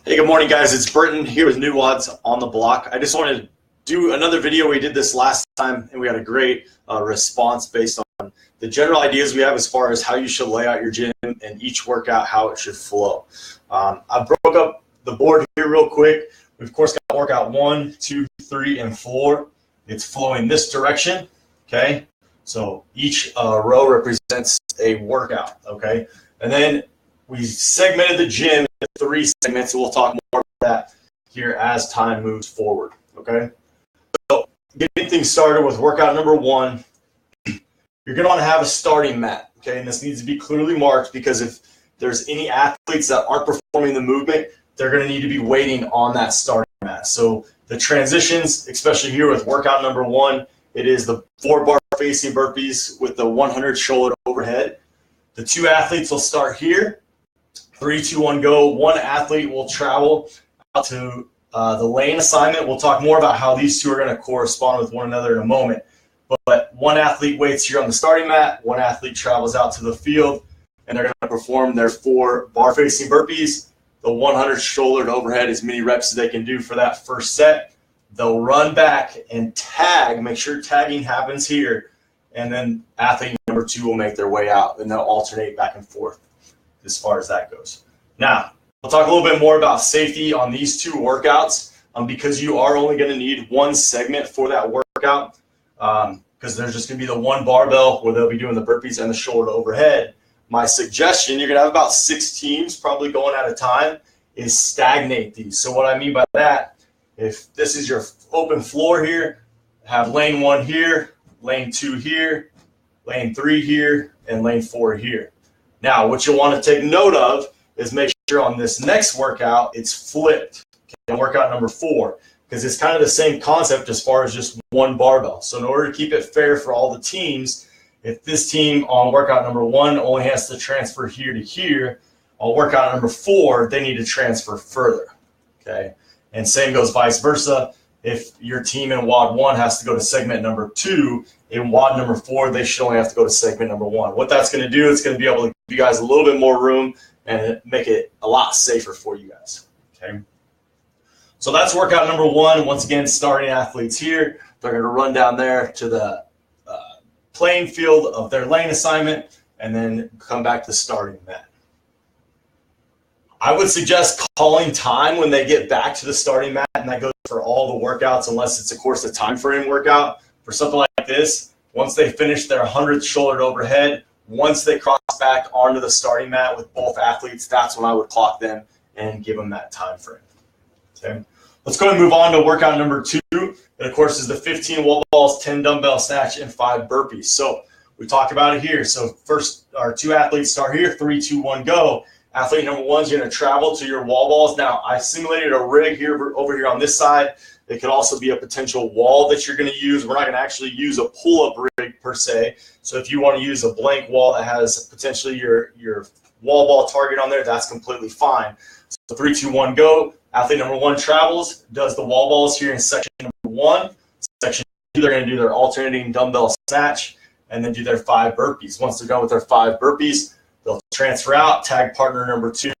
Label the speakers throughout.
Speaker 1: Hey, good morning, guys. It's Burton here with New Odds on the Block. I just wanted to do another video. We did this last time, and we had a great response based on the general ideas we have as far as how you should lay out your gym and each workout, how it should flow. I broke up the board here real quick. We've, of course, got workout 1, 2, 3, and 4. It's flowing this direction, okay? So each row represents a workout, okay? And then we segmented the gym into 3 segments, and we'll talk more about that here as time moves forward, okay? So getting things started with workout number 1, you're going to want to have a starting mat, okay? And this needs to be clearly marked because if there's any athletes that aren't performing the movement, they're going to need to be waiting on that starting mat. So the transitions, especially here with workout number 1, it is the 4-bar facing burpees with the 100 shoulder overhead. The 2 athletes will start here. 3, 2, 1, go. 1 athlete will travel out to the lane assignment. We'll talk more about how these 2 are going to correspond with one another in a moment. But 1 athlete waits here on the starting mat. 1 athlete travels out to the field, and they're going to perform their 4 bar facing burpees. The 100 shoulder overhead, as many reps as they can do for that first set. They'll run back and tag. Make sure tagging happens here. And then athlete number 2 will make their way out, and they'll alternate back and forth as far as that goes. Now, we'll talk a little bit more about safety on these 2 workouts because you are only going to need 1 segment for that workout because there's just going to be the 1 barbell where they'll be doing the burpees and the shoulder overhead. My suggestion, you're going to have about 6 teams probably going at a time, is stagnate these. So what I mean by that, if this is your open floor here, have lane 1 here, lane 2 here, lane 3 here, and lane 4 here. Now, what you'll want to take note of is make sure on this next workout, it's flipped. Okay, workout number 4, because it's kind of the same concept as far as just 1 barbell. So in order to keep it fair for all the teams, if this team on workout number 1 only has to transfer here to here, on workout number 4, they need to transfer further. Okay, and same goes vice versa. If your team in WOD 1 has to go to segment number 2, in WOD number 4, they should only have to go to segment number 1. What that's going to do, it's going to be able to give you guys a little bit more room and make it a lot safer for you guys. Okay. So that's workout number 1. Once again, starting athletes here. They're going to run down there to the playing field of their lane assignment and then come back to the starting mat. I would suggest calling time when they get back to the starting mat, and that goes for all the workouts unless it's, of course, a time frame workout. For something like this, once they finish their 100th shoulder overhead, once they cross back onto the starting mat with both athletes, that's when I would clock them and give them that time frame. Okay. Let's go and move on to workout number 2. That, of course, is the 15 wall balls, 10 dumbbell snatch, and 5 burpees. So we talked about it here. So first, our 2 athletes start here, 3, 2, 1, go. Athlete number 1 is going to travel to your wall balls. Now, I simulated a rig here over here on this side. It could also be a potential wall that you're going to use. We're not going to actually use a pull-up rig per se. So if you want to use a blank wall that has potentially your wall ball target on there, that's completely fine. So 3, 2, 1, go. Athlete number 1 travels, does the wall balls here in section number 1. Section 2, they're going to do their alternating dumbbell snatch and then do their 5 burpees. Once they're done with their 5 burpees, they'll transfer out, tag partner number 2,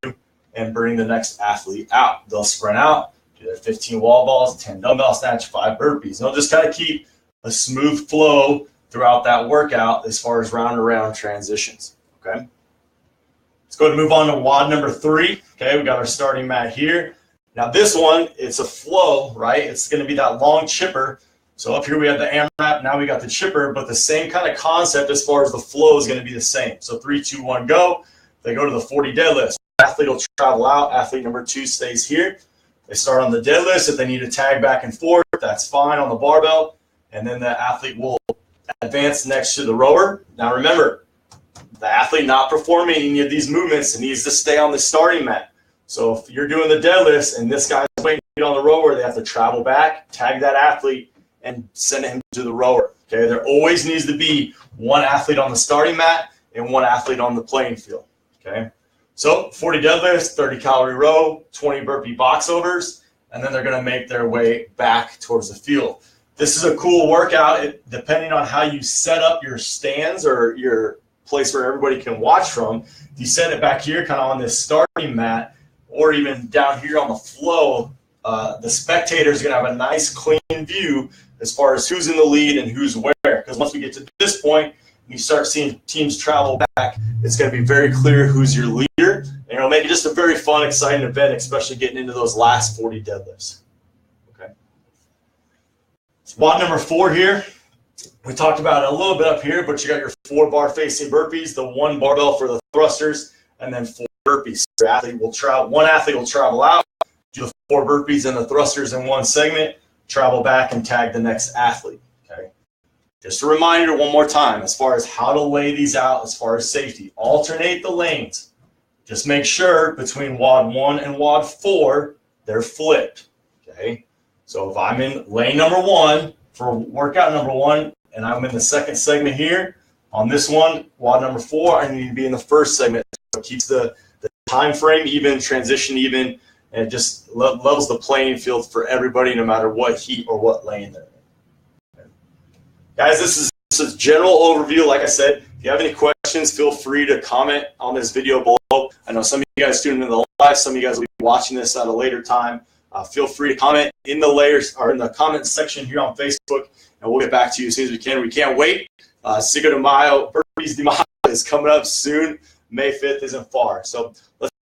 Speaker 1: and bring the next athlete out. They'll sprint out, do their 15 wall balls, 10 dumbbell snatch, 5 burpees. They'll just kind of keep a smooth flow throughout that workout as far as round and round transitions. Okay. Let's go ahead and move on to WOD number 3. Okay, we got our starting mat here. Now this one, it's a flow, right? It's going to be that long chipper. So up here we have the AMRAP, now we got the chipper, but the same kind of concept as far as the flow is going to be the same. So 3, 2, 1, go. They go to the 40 deadlift. Athlete will travel out. Athlete number 2 stays here. They start on the deadlift. If they need to tag back and forth, that's fine on the barbell. And then the athlete will advance next to the rower. Now remember, the athlete not performing any of these movements needs to stay on the starting mat. So if you're doing the deadlifts and this guy's waiting to get on the rower, they have to travel back, tag that athlete, and send him to the rower. Okay, there always needs to be 1 athlete on the starting mat and 1 athlete on the playing field. Okay, so 40 deadlifts, 30 calorie row, 20 burpee box overs, and then they're going to make their way back towards the field. This is a cool workout. Depending on how you set up your stands or your place where everybody can watch from, if you set it back here kind of on this starting mat, or even down here on the flow, the spectator is going to have a nice clean view as far as who's in the lead and who's where. Because once we get to this point, you start seeing teams travel back, it's going to be very clear who's your leader, and it'll make it just a very fun, exciting event, especially getting into those last 40 deadlifts. Okay. Squat number 4 here. We talked about it a little bit up here, but you got your 4 bar facing burpees, the 1 barbell for the thrusters, and then 4 burpees. So one athlete will travel out, do the 4 burpees and the thrusters in one segment, travel back and tag the next athlete. Okay. Just a reminder one more time, as far as how to lay these out, as far as safety, alternate the lanes. Just make sure between WOD 1 and WOD 4, they're flipped. Okay. So if I'm in lane number 1 for workout number 1, and I'm in the second segment here, on this one, WOD number 4, I need to be in the first segment. So it keeps the time frame even, transition even, and it just levels the playing field for everybody, no matter what heat or what lane they're in. Okay. Guys, this is a general overview. Like I said, if you have any questions, feel free to comment on this video below. I know some of you guys tuned into the live, some of you guys will be watching this at a later time. Feel free to comment in the layers or in the comment section here on Facebook, and we'll get back to you as soon as we can. We can't wait. Burpees de Mayo is coming up soon. May 5th isn't far. So let's